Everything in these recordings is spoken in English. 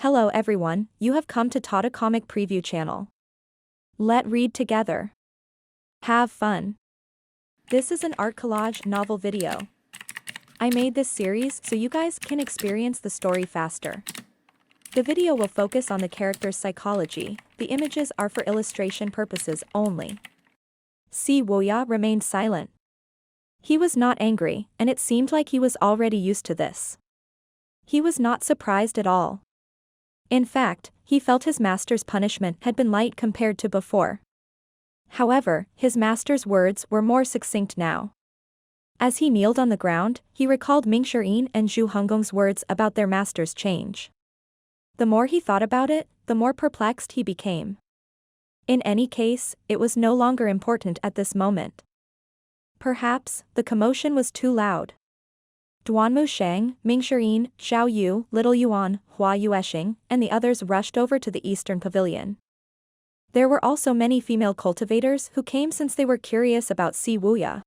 Hello everyone, you have come to Tata Comic Preview channel. Let read together. Have fun. This is an art collage novel video. I made this series so you guys can experience the story faster. The video will focus on the character's psychology, the images are for illustration purposes only. Wuya remained silent. He was not angry, and it seemed like he was already used to this. He was not surprised at all. In fact, he felt his master's punishment had been light compared to before. However, his master's words were more succinct now. As he kneeled on the ground, he recalled Mingxirin and Zhou Hongong's words about their master's change. The more he thought about it, the more perplexed he became. In any case, it was no longer important at this moment. Perhaps, the commotion was too loud. Duanmu Sheng, Mingxirin, Xiao Yu, Little Yuan, Hua Yuesheng, and the others rushed over to the eastern pavilion. There were also many female cultivators who came since they were curious about Wuya.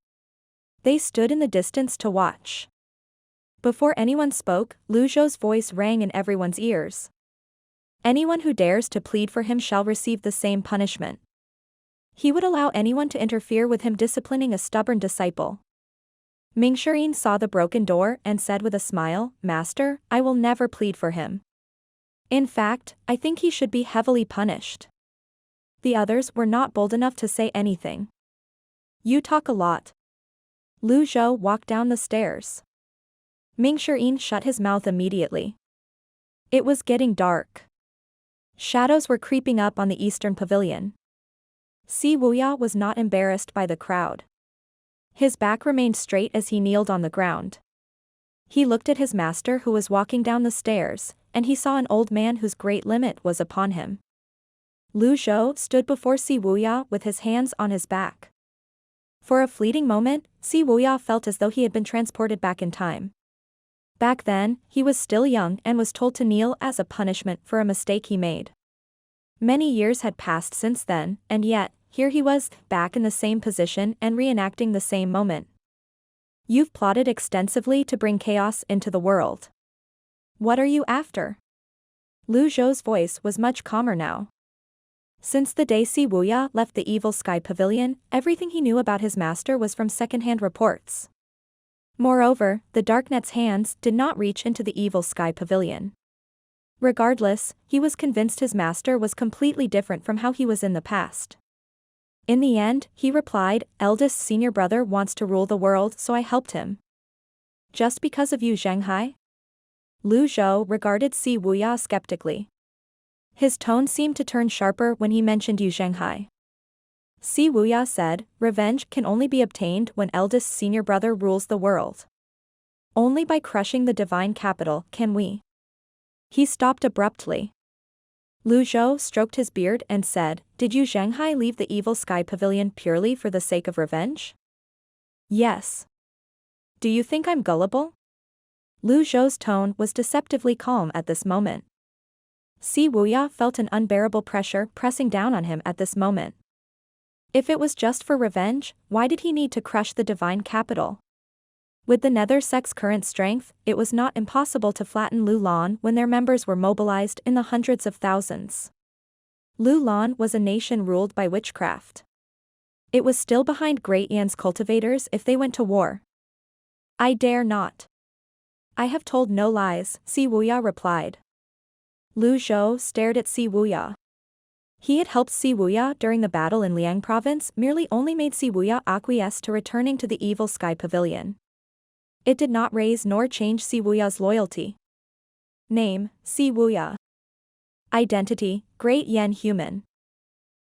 They stood in the distance to watch. Before anyone spoke, Lu Zhou's voice rang in everyone's ears. Anyone who dares to plead for him shall receive the same punishment. He would allow anyone to interfere with him disciplining a stubborn disciple. Mingxirin saw the broken door and said with a smile, "Master, I will never plead for him. In fact, I think he should be heavily punished." The others were not bold enough to say anything. "You talk a lot." Lu Zhou walked down the stairs. Mingxirin shut his mouth immediately. It was getting dark. Shadows were creeping up on the eastern pavilion. Wuya was not embarrassed by the crowd. His back remained straight as he kneeled on the ground. He looked at his master who was walking down the stairs, and he saw an old man whose great limit was upon him. Lu Zhou stood before Wuya with his hands on his back. For a fleeting moment, Wuya felt as though he had been transported back in time. Back then, he was still young and was told to kneel as a punishment for a mistake he made. Many years had passed since then, and yet, here he was, back in the same position and reenacting the same moment. "You've plotted extensively to bring chaos into the world. What are you after?" Lu Zhou's voice was much calmer now. Since the day Wuya left the Evil Sky Pavilion, everything he knew about his master was from second-hand reports. Moreover, the Darknet's hands did not reach into the Evil Sky Pavilion. Regardless, he was convinced his master was completely different from how he was in the past. In the end, he replied, "Eldest senior brother wants to rule the world, so I helped him." "Just because of you, Zhenghai?" Lu Zhou regarded Wuya skeptically. His tone seemed to turn sharper when he mentioned Zhenghai. Wuya said, "Revenge can only be obtained when eldest senior brother rules the world. Only by crushing the divine capital can we." He stopped abruptly. Lu Zhou stroked his beard and said, "Did Zhenghai leave the Evil Sky Pavilion purely for the sake of revenge?" "Yes." "Do you think I'm gullible?" Lu Zhou's tone was deceptively calm at this moment. Wuya felt an unbearable pressure pressing down on him at this moment. If it was just for revenge, why did he need to crush the divine capital? With the Nether Sect's current strength, it was not impossible to flatten Lulan when their members were mobilized in the hundreds of thousands. Lulan was a nation ruled by witchcraft. It was still behind Great Yan's cultivators if they went to war. "I dare not." "I have told no lies," Wuya replied. Lu Zhou stared at Wuya. He had helped Wuya during the battle in Liang province, merely only made Wuya acquiesce to returning to the Evil Sky Pavilion. It did not raise nor change Wuya's loyalty. Name, Wuya. Identity, Great Yan human.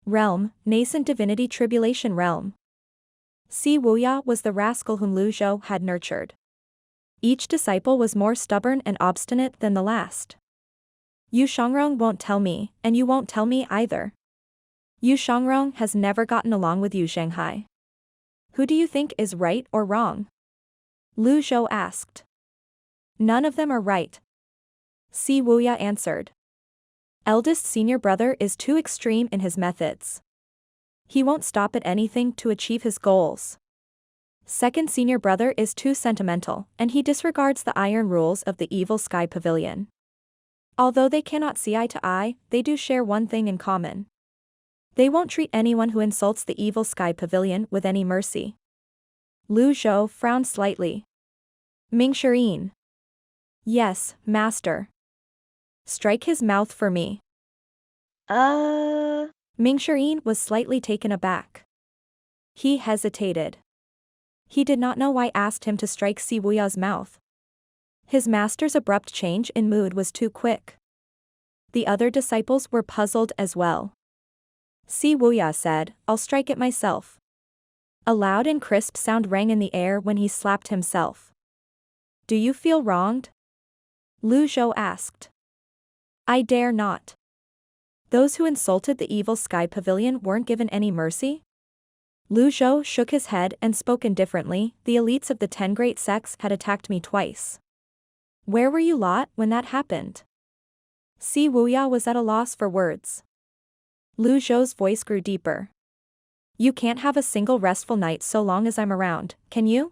Realm, nascent divinity tribulation realm. Wuya was the rascal whom Lu Zhou had nurtured. Each disciple was more stubborn and obstinate than the last. "Yu Shangrong won't tell me, and you won't tell me either. Yu Shangrong has never gotten along with Zhenghai. Who do you think is right or wrong?" Lu Zhou asked. "None of them are right," Wuya answered. "Eldest senior brother is too extreme in his methods. He won't stop at anything to achieve his goals. Second senior brother is too sentimental, and he disregards the iron rules of the Evil Sky Pavilion. Although they cannot see eye to eye, they do share one thing in common. They won't treat anyone who insults the evil sky pavilion with any mercy. Zhou frowned slightly. Mingxian. Yes, master. Strike his mouth for me. Mingxian was slightly taken aback. He hesitated. He did not know why asked him to strike Wuya's mouth. His master's abrupt change in mood was too quick. The other disciples were puzzled as well. Wuya said, "I'll strike it myself." A loud and crisp sound rang in the air when he slapped himself. "Do you feel wronged?" Zhou asked. "I dare not." Those who insulted the evil sky pavilion weren't given any mercy? Zhou shook his head and spoke indifferently, "The elites of the 10 great sects had attacked me twice. Where were you lot when that happened?" Wuya was at a loss for words. Zhou's voice grew deeper. "You can't have a single restful night so long as I'm around, can you?"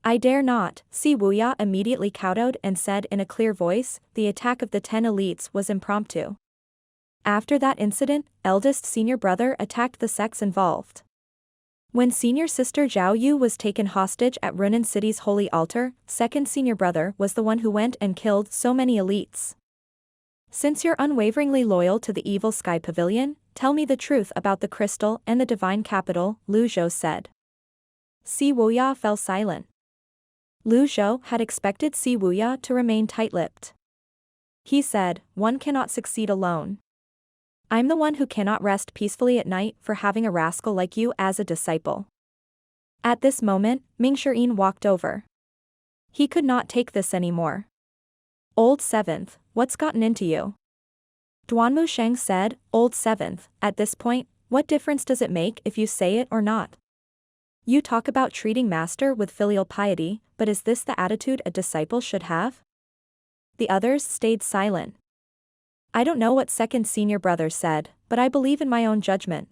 "I dare not." Wuya immediately kowtowed and said in a clear voice, "The attack of the 10 elites was impromptu. After that incident, eldest senior brother attacked the sects involved. When senior sister Zhou was taken hostage at Runan City's holy altar, second senior brother was the one who went and killed so many elites. Since you're unwaveringly loyal to the evil sky pavilion, tell me the truth about the crystal and the divine capital," Zhou said. Wuya fell silent. Zhou had expected Wuya to remain tight-lipped. He said, "One cannot succeed alone. I'm the one who cannot rest peacefully at night for having a rascal like you as a disciple." At this moment, Mingxian walked over. He could not take this anymore. "Old Seventh, what's gotten into you?" Duanmu Sheng said, "Old Seventh, at this point, what difference does it make if you say it or not? You talk about treating master with filial piety, but is this the attitude a disciple should have?" The others stayed silent. "I don't know what second senior brother said, but I believe in my own judgment.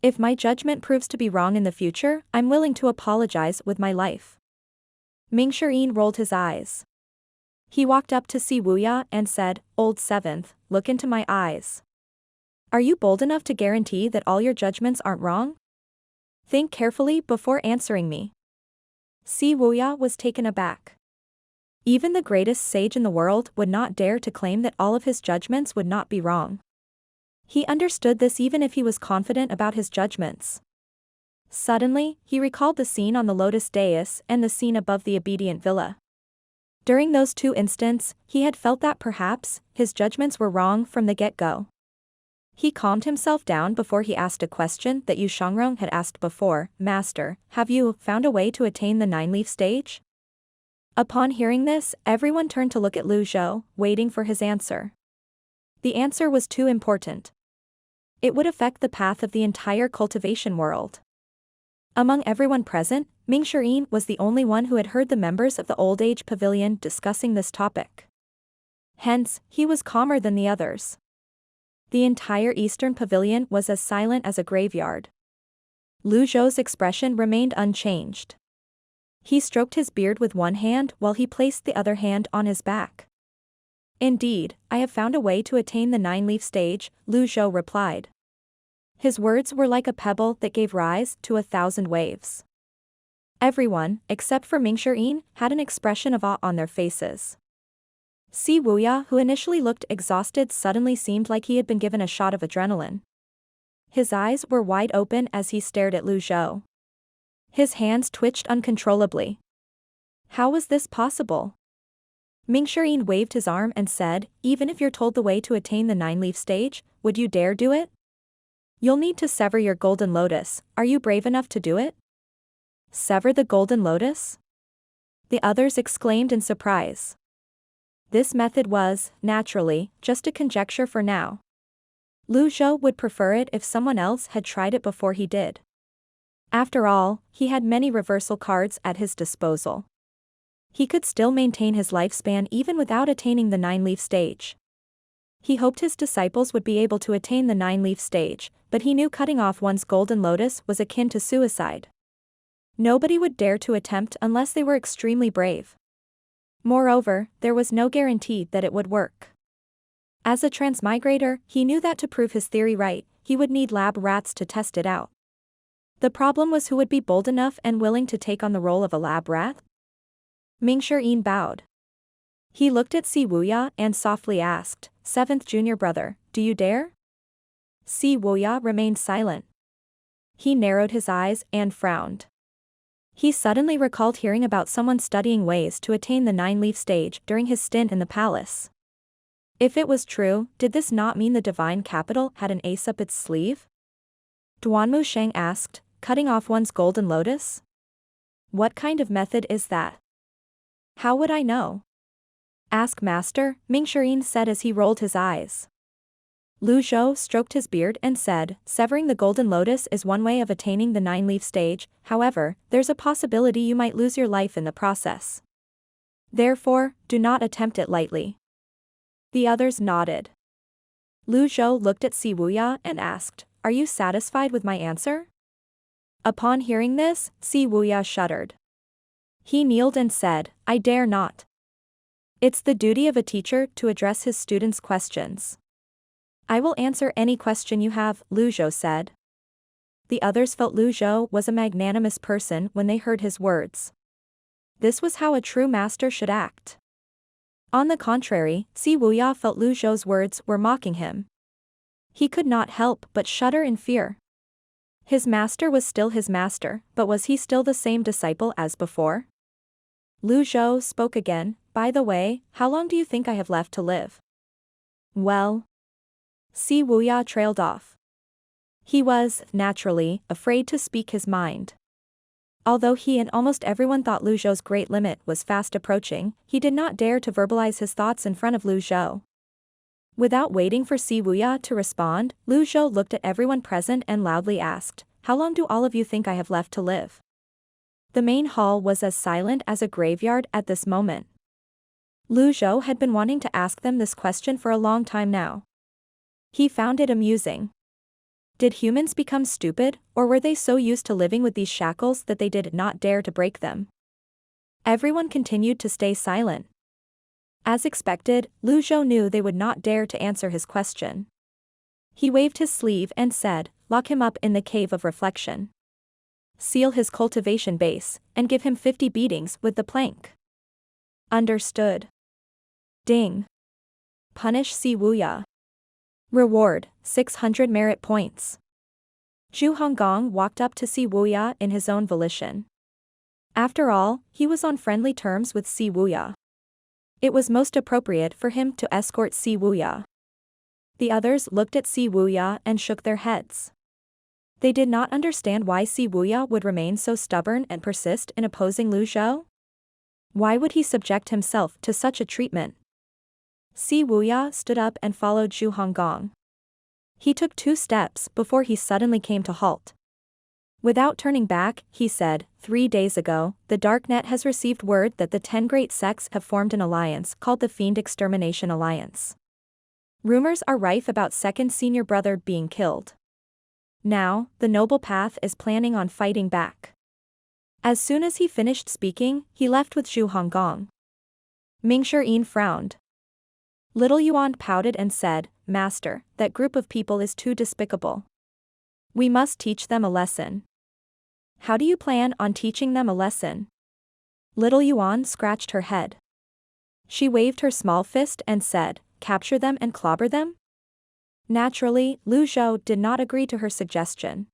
If my judgment proves to be wrong in the future, I'm willing to apologize with my life." Mingxian rolled his eyes. He walked up to Wuya and said, "Old Seventh, look into my eyes. Are you bold enough to guarantee that all your judgments aren't wrong? Think carefully before answering me." Wuya was taken aback. Even the greatest sage in the world would not dare to claim that all of his judgments would not be wrong. He understood this even if he was confident about his judgments. Suddenly, he recalled the scene on the lotus dais and the scene above the obedient villa. During those two instants, he had felt that perhaps, his judgments were wrong from the get-go. He calmed himself down before he asked a question that Yu Shangrong had asked before, "Master, have you found a way to attain the 9-leaf stage?" Upon hearing this, everyone turned to look at Zhou, waiting for his answer. The answer was too important. It would affect the path of the entire cultivation world. Among everyone present, Mingxian was the only one who had heard the members of the Old Age Pavilion discussing this topic. Hence, he was calmer than the others. The entire Eastern Pavilion was as silent as a graveyard. Zhou's expression remained unchanged. He stroked his beard with one hand while he placed the other hand on his back. "Indeed, I have found a way to attain the 9-leaf stage," Zhou replied. His words were like a pebble that gave rise to 1,000 waves. Everyone, except for Mingxian, had an expression of awe on their faces. Wuya, who initially looked exhausted, suddenly seemed like he had been given a shot of adrenaline. His eyes were wide open as he stared at Zhou. His hands twitched uncontrollably. How was this possible? Mingxian waved his arm and said, "Even if you're told the way to attain the 9-leaf stage, would you dare do it? You'll need to sever your golden lotus. Are you brave enough to do it?" "Sever the golden lotus?" the others exclaimed in surprise. This method was, naturally, just a conjecture for now. Zhou would prefer it if someone else had tried it before he did. After all, he had many reversal cards at his disposal. He could still maintain his lifespan even without attaining the 9-leaf stage. He hoped his disciples would be able to attain the 9-leaf stage, but he knew cutting off one's golden lotus was akin to suicide. Nobody would dare to attempt unless they were extremely brave. Moreover, there was no guarantee that it would work. As a transmigrator, he knew that to prove his theory right, he would need lab rats to test it out. The problem was who would be bold enough and willing to take on the role of a lab rat? Ming-Sher bowed. He looked at Si Wuya and softly asked, "Seventh junior brother, do you dare?" Si Wuya remained silent. He narrowed his eyes and frowned. He suddenly recalled hearing about someone studying ways to attain the nine-leaf stage during his stint in the palace. If it was true, did this not mean the divine capital had an ace up its sleeve? Duanmu Sheng asked, "Cutting off one's golden lotus? What kind of method is that?" "How would I know?" "Ask master," Ming-Sher said as he rolled his eyes. Zhou stroked his beard and said, "Severing the golden lotus is one way of attaining the nine-leaf stage, however, there's a possibility you might lose your life in the process. Therefore, do not attempt it lightly." The others nodded. Zhou looked at Si Wuya and asked, "Are you satisfied with my answer?" Upon hearing this, Si Wuya shuddered. He kneeled and said, "I dare not. It's the duty of a teacher to address his students' questions." "I will answer any question you have," Zhou said. The others felt Zhou was a magnanimous person when they heard his words. This was how a true master should act. On the contrary, Si Wuya felt Zhou's words were mocking him. He could not help but shudder in fear. His master was still his master, but was he still the same disciple as before? Zhou spoke again, "By the way, how long do you think I have left to live?" "Well..." Si Wuya trailed off. He was, naturally, afraid to speak his mind. Although he and almost everyone thought Zhou's great limit was fast approaching, he did not dare to verbalize his thoughts in front of Zhou. Without waiting for Si Wuya to respond, Zhou looked at everyone present and loudly asked, "How long do all of you think I have left to live?" The main hall was as silent as a graveyard at this moment. Zhou had been wanting to ask them this question for a long time now. He found it amusing. Did humans become stupid, or were they so used to living with these shackles that they did not dare to break them? Everyone continued to stay silent. As expected, Zhou knew they would not dare to answer his question. He waved his sleeve and said, "Lock him up in the cave of reflection. Seal his cultivation base, and give him 50 beatings with the plank." "Understood." Ding. Punish Si Wuya. Reward, 600 merit points. Zhu Honggong walked up to Si Wuya in his own volition. After all, he was on friendly terms with Si Wuya. It was most appropriate for him to escort Si Wuya. The others looked at Si Wuya and shook their heads. They did not understand why Si Wuya would remain so stubborn and persist in opposing Zhou. Why would he subject himself to such a treatment? Si Wuya stood up and followed Zhu Honggong. He took 2 steps before he suddenly came to halt. Without turning back, he said, 3 days ago, the Darknet has received word that the 10 great sects have formed an alliance called the Fiend Extermination Alliance. Rumors are rife about second senior brother being killed. Now, the Noble Path is planning on fighting back." As soon as he finished speaking, he left with Zhu Honggong. Ming-Sher frowned. Little Yuan pouted and said, "Master, that group of people is too despicable. We must teach them a lesson." "How do you plan on teaching them a lesson?" Little Yuan scratched her head. She waved her small fist and said, "Capture them and clobber them?" Naturally, Zhou did not agree to her suggestion.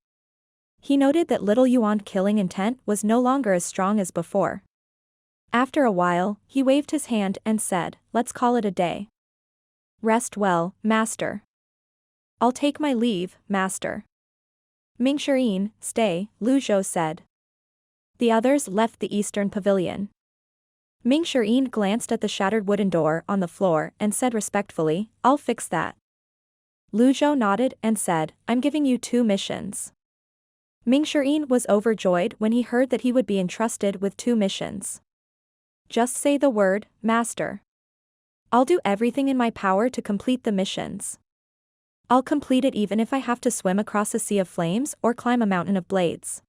He noted that Little Yuan's killing intent was no longer as strong as before. After a while, he waved his hand and said, "Let's call it a day." "Rest well, master." "I'll take my leave, master." Ming-Sher stay, Zhou said. The others left the eastern pavilion. Ming-Sher glanced at the shattered wooden door on the floor and said respectfully, "I'll fix that." Zhou nodded and said, "I'm giving you 2 missions." Ming-Sher was overjoyed when he heard that he would be entrusted with 2 missions. "Just say the word, master. I'll do everything in my power to complete the missions. I'll complete it even if I have to swim across a sea of flames or climb a mountain of blades."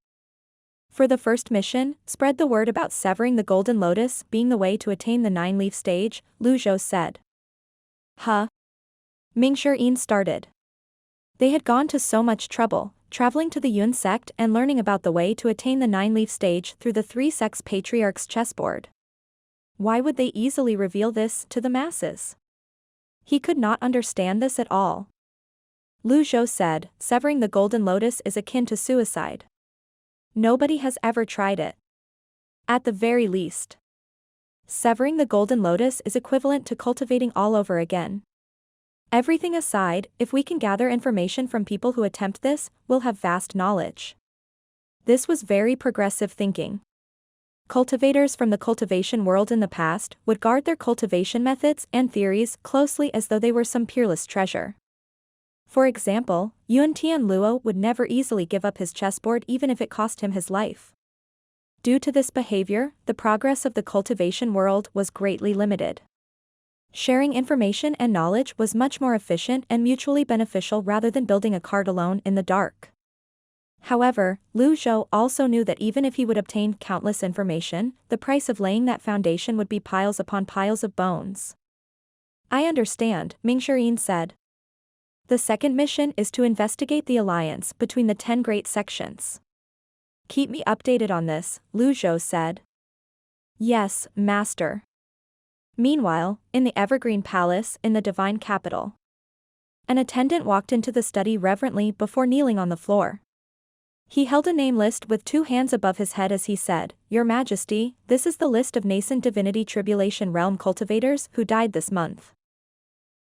For the first mission, spread the word about severing the golden lotus being the way to attain the 9-leaf stage, Zhou said. "Huh? Ming-Sher-In started. They had gone to so much trouble, traveling to the Yuan'er sect and learning about the way to attain the 9-leaf stage through the 3 sects Patriarch's chessboard. Why would they easily reveal this to the masses? He could not understand this at all. Zhou said, severing the golden lotus is akin to suicide. Nobody has ever tried it. At the very least. Severing the golden lotus is equivalent to cultivating all over again. Everything aside, if we can gather information from people who attempt this, we'll have vast knowledge. This was very progressive thinking. Cultivators from the cultivation world in the past would guard their cultivation methods and theories closely as though they were some peerless treasure. For example, Yuan'er would never easily give up his chessboard even if it cost him his life. Due to this behavior, the progress of the cultivation world was greatly limited. Sharing information and knowledge was much more efficient and mutually beneficial rather than building a cart alone in the dark. However, Zhou also knew that even if he would obtain countless information, the price of laying that foundation would be piles upon piles of bones. I understand, Ming-Sher-In said. The second mission is to investigate the alliance between the 10 great sections. Keep me updated on this, Zhou said. Yes, Master. Meanwhile, in the Evergreen Palace in the Divine Capital. An attendant walked into the study reverently before kneeling on the floor. He held a name list with 2 hands above his head as he said, Your Majesty, this is the list of nascent divinity tribulation realm cultivators who died this month.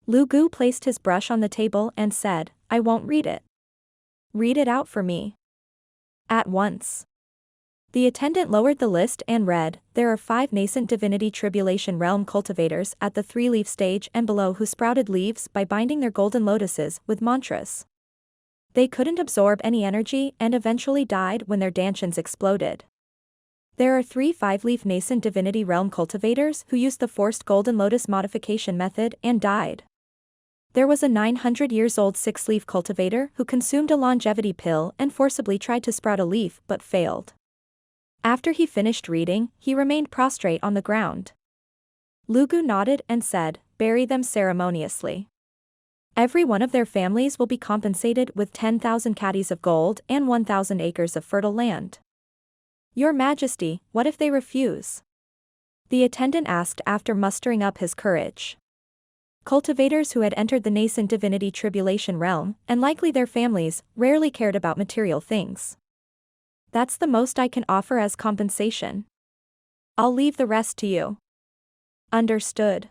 Lu Gu placed his brush on the table and said, I won't read it. Read it out for me. At once. The attendant lowered the list and read, There are 5 nascent divinity tribulation realm cultivators at the 3-leaf stage and below who sprouted leaves by binding their golden lotuses with mantras. They couldn't absorb any energy and eventually died when their dantians exploded. There are 3 5-leaf nascent divinity realm cultivators who used the forced golden lotus modification method and died. There was a 900-years-old 6-leaf cultivator who consumed a longevity pill and forcibly tried to sprout a leaf but failed. After he finished reading, he remained prostrate on the ground. Lu Gu nodded and said, Bury them ceremoniously. Every one of their families will be compensated with 10,000 caddies of gold and 1,000 acres of fertile land. Your Majesty, what if they refuse? The attendant asked after mustering up his courage. Cultivators who had entered the nascent divinity tribulation realm, and likely their families, rarely cared about material things. That's the most I can offer as compensation. I'll leave the rest to you. Understood.